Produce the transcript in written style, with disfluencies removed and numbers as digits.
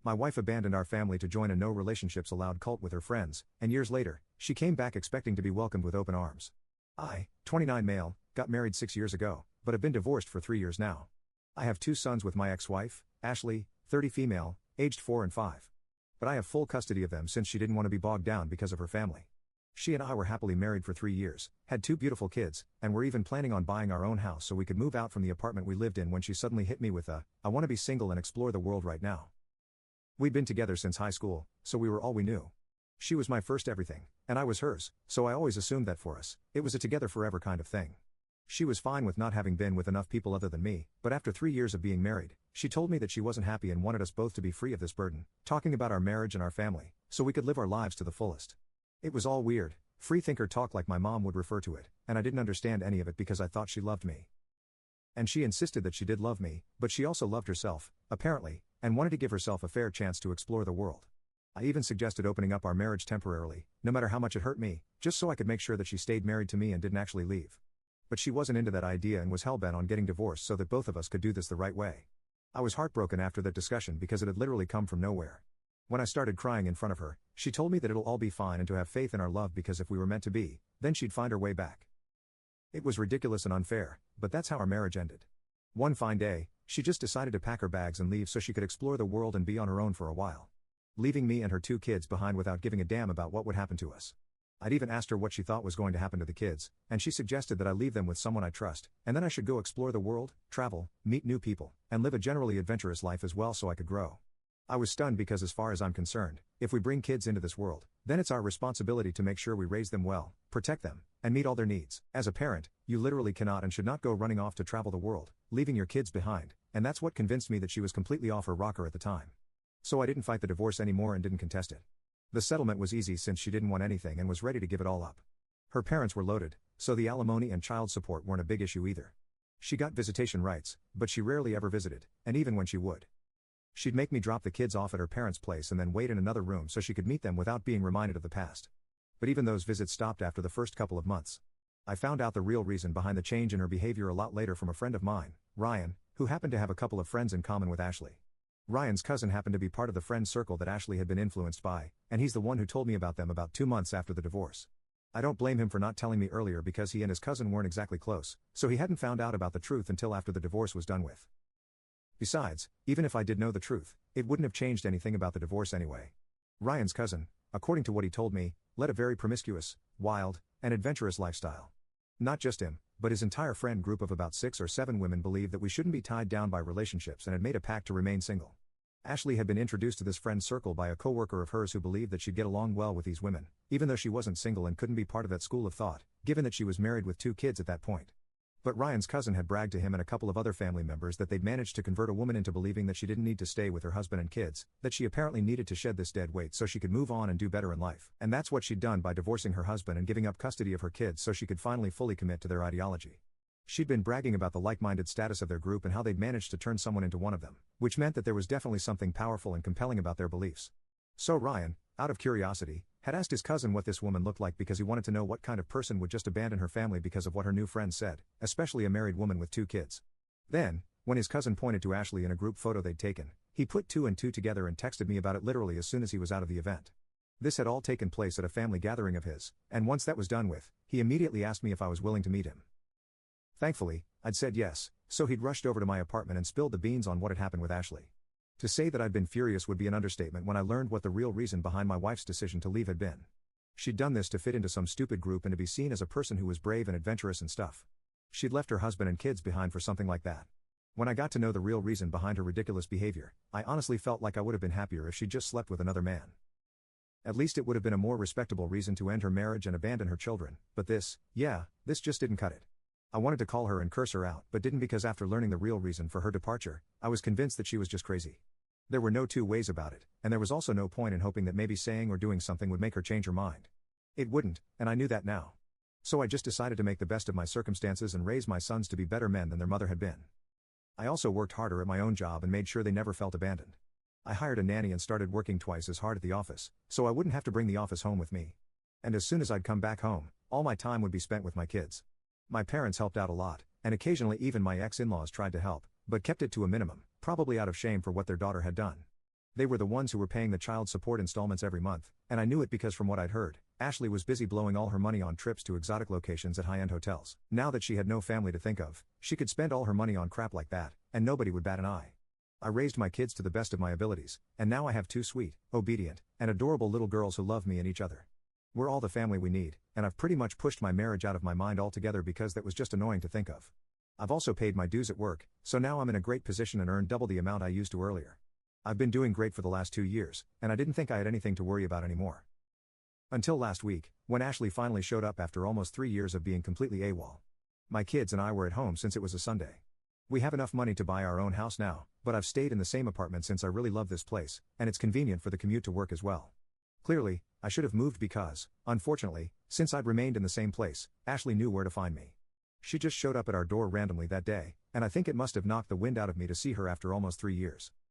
My wife abandoned our family to join a no relationships allowed cult with her friends, and years later, she came back expecting to be welcomed with open arms. I, 29 male, got married 6 years ago, but have been divorced for 3 years now. I have 2 sons with my ex-wife, Ashley, 30 female, aged 4 and 5. But I have full custody of them since she didn't want to be bogged down because of her family. She and I were happily married for 3 years, had 2 beautiful kids, and were even planning on buying our own house so we could move out from the apartment we lived in when she suddenly hit me with I want to be single and explore the world right now. We'd been together since high school, so we were all we knew. She was my first everything, and I was hers, so I always assumed that for us, it was a together forever kind of thing. She was fine with not having been with enough people other than me, but after 3 years of being married, she told me that she wasn't happy and wanted us both to be free of this burden, talking about our marriage and our family, so we could live our lives to the fullest. It was all weird, freethinker talk like my mom would refer to it, and I didn't understand any of it because I thought she loved me. And she insisted that she did love me, but she also loved herself, apparently, and wanted to give herself a fair chance to explore the world. I even suggested opening up our marriage temporarily, no matter how much it hurt me, just so I could make sure that she stayed married to me and didn't actually leave. But she wasn't into that idea and was hellbent on getting divorced so that both of us could do this the right way. I was heartbroken after that discussion because it had literally come from nowhere. When I started crying in front of her, she told me that it'll all be fine and to have faith in our love because if we were meant to be, then she'd find her way back. It was ridiculous and unfair, but that's how our marriage ended. One fine day, she just decided to pack her bags and leave so she could explore the world and be on her own for a while. Leaving me and her 2 kids behind without giving a damn about what would happen to us. I'd even asked her what she thought was going to happen to the kids, and she suggested that I leave them with someone I trust, and then I should go explore the world, travel, meet new people, and live a generally adventurous life as well so I could grow. I was stunned because as far as I'm concerned, if we bring kids into this world, then it's our responsibility to make sure we raise them well, protect them, and meet all their needs. As a parent, you literally cannot and should not go running off to travel the world, leaving your kids behind, and that's what convinced me that she was completely off her rocker at the time. So I didn't fight the divorce anymore and didn't contest it. The settlement was easy since she didn't want anything and was ready to give it all up. Her parents were loaded, so the alimony and child support weren't a big issue either. She got visitation rights, but she rarely ever visited, and even when she would, she'd make me drop the kids off at her parents' place and then wait in another room so she could meet them without being reminded of the past. But even those visits stopped after the first couple of months. I found out the real reason behind the change in her behavior a lot later from a friend of mine, Ryan, who happened to have a couple of friends in common with Ashley. Ryan's cousin happened to be part of the friend circle that Ashley had been influenced by, and he's the one who told me about them about 2 months after the divorce. I don't blame him for not telling me earlier because he and his cousin weren't exactly close, so he hadn't found out about the truth until after the divorce was done with. Besides, even if I did know the truth, it wouldn't have changed anything about the divorce anyway. Ryan's cousin, according to what he told me, led a very promiscuous, wild, and adventurous lifestyle. Not just him, but his entire friend group of about 6 or 7 women believed that we shouldn't be tied down by relationships and had made a pact to remain single. Ashley had been introduced to this friend circle by a coworker of hers who believed that she'd get along well with these women, even though she wasn't single and couldn't be part of that school of thought, given that she was married with 2 kids at that point. But Ryan's cousin had bragged to him and a couple of other family members that they'd managed to convert a woman into believing that she didn't need to stay with her husband and kids, that she apparently needed to shed this dead weight so she could move on and do better in life. And that's what she'd done by divorcing her husband and giving up custody of her kids so she could finally fully commit to their ideology. She'd been bragging about the like-minded status of their group and how they'd managed to turn someone into one of them, which meant that there was definitely something powerful and compelling about their beliefs. So Ryan, out of curiosity, had asked his cousin what this woman looked like because he wanted to know what kind of person would just abandon her family because of what her new friend said, especially a married woman with 2 kids. Then, when his cousin pointed to Ashley in a group photo they'd taken, he put 2 and 2 together and texted me about it literally as soon as he was out of the event. This had all taken place at a family gathering of his, and once that was done with, he immediately asked me if I was willing to meet him. Thankfully, I'd said yes, so he'd rushed over to my apartment and spilled the beans on what had happened with Ashley. To say that I'd been furious would be an understatement when I learned what the real reason behind my wife's decision to leave had been. She'd done this to fit into some stupid group and to be seen as a person who was brave and adventurous and stuff. She'd left her husband and kids behind for something like that. When I got to know the real reason behind her ridiculous behavior, I honestly felt like I would have been happier if she'd just slept with another man. At least it would have been a more respectable reason to end her marriage and abandon her children, but this just didn't cut it. I wanted to call her and curse her out but didn't because after learning the real reason for her departure, I was convinced that she was just crazy. There were no 2 ways about it, and there was also no point in hoping that maybe saying or doing something would make her change her mind. It wouldn't, and I knew that now. So I just decided to make the best of my circumstances and raise my sons to be better men than their mother had been. I also worked harder at my own job and made sure they never felt abandoned. I hired a nanny and started working twice as hard at the office, so I wouldn't have to bring the office home with me. And as soon as I'd come back home, all my time would be spent with my kids. My parents helped out a lot, and occasionally even my ex-in-laws tried to help, but kept it to a minimum, probably out of shame for what their daughter had done. They were the ones who were paying the child support installments every month, and I knew it because from what I'd heard, Ashley was busy blowing all her money on trips to exotic locations at high-end hotels. Now that she had no family to think of, she could spend all her money on crap like that, and nobody would bat an eye. I raised my kids to the best of my abilities, and now I have two sweet, obedient, and adorable little girls who love me and each other. We're all the family we need, and I've pretty much pushed my marriage out of my mind altogether because that was just annoying to think of. I've also paid my dues at work, so now I'm in a great position and earn double the amount I used to earlier. I've been doing great for the last 2 years, and I didn't think I had anything to worry about anymore. Until last week, when Ashley finally showed up after almost 3 years of being completely AWOL. My kids and I were at home since it was a Sunday. We have enough money to buy our own house now, but I've stayed in the same apartment since I really love this place, and it's convenient for the commute to work as well. Clearly, I should have moved because, unfortunately, since I'd remained in the same place, Ashley knew where to find me. She just showed up at our door randomly that day, and I think it must have knocked the wind out of me to see her after almost 3 years.